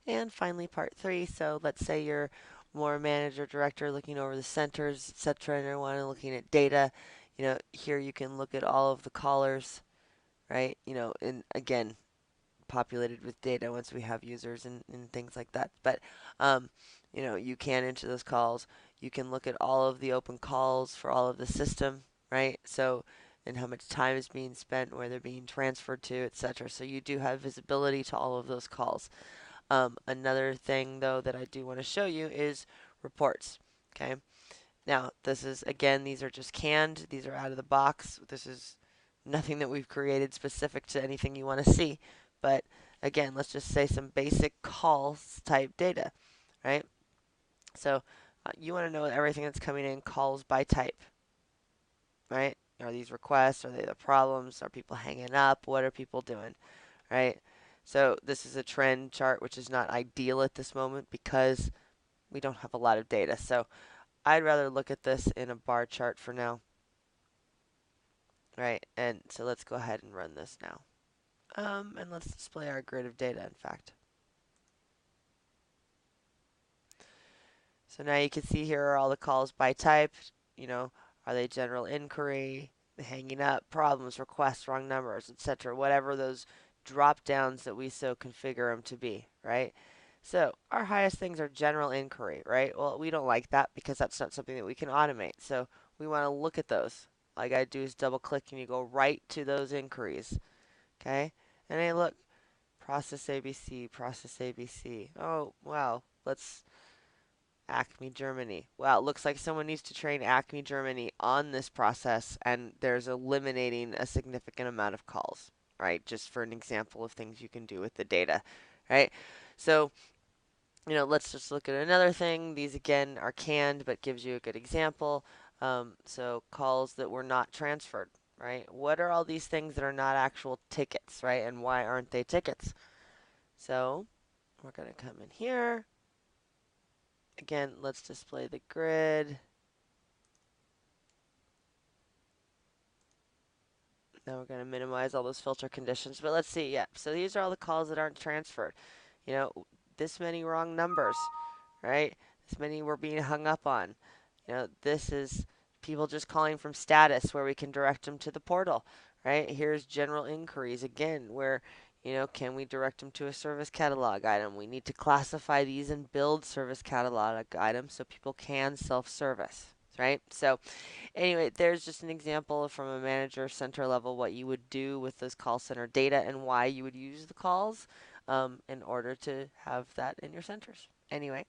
And finally, part 3. So let's say you're more manager, director, looking over the centers, etc., and you're looking at data. Here you can look at all of the callers, right? And again, populated with data once we have users and things like that. But you can enter those calls. You can look at all of the open calls for all of the system, right? So and how much time is being spent, where they're being transferred to, etc. So you do have visibility to all of those calls. Another thing though that I do want to show you is reports. Okay. Now this is again, these are just canned. These are out of the box. This is nothing that we've created specific to anything you want to see. But again, let's just say some basic calls type data, right? So you want to know everything that's coming in, calls by type, right? Are these requests? Are they the problems? Are people hanging up? What are people doing, right? So this is a trend chart, which is not ideal at this moment because we don't have a lot of data. So I'd rather look at this in a bar chart for now, right? And so let's go ahead and run this now. And let's display our grid of data, in fact. So now you can see here are all the calls by type. Are they general inquiry, hanging up, problems, requests, wrong numbers, etc. Whatever those drop downs that we so configure them to be, right? So our highest things are general inquiry, right? Well, we don't like that because that's not something that we can automate. So we want to look at those. All I got to do is double click and you go right to those inquiries. Okay? And hey, look, process ABC, process ABC. Oh, wow. Let's Acme Germany. Well, it looks like someone needs to train Acme Germany on this process, and there's eliminating a significant amount of calls, right? Just for an example of things you can do with the data, right? So, let's just look at another thing. These again are canned, but gives you a good example. So calls that were not transferred, right? What are all these things that are not actual tickets, right? And why aren't they tickets? So we're going to come in here. Again, let's display the grid. Now we're going to minimize all those filter conditions. But let's see. Yeah. So these are all the calls that aren't transferred. You know, this many wrong numbers, right? This many we're being hung up on. This is people just calling from status where we can direct them to the portal, right? Here's general inquiries again where, can we direct them to a service catalog item? We need to classify these and build service catalog items so people can self-service, right? So anyway, there's just an example from a manager center level what you would do with those call center data and why you would use the calls in order to have that in your centers. Anyway,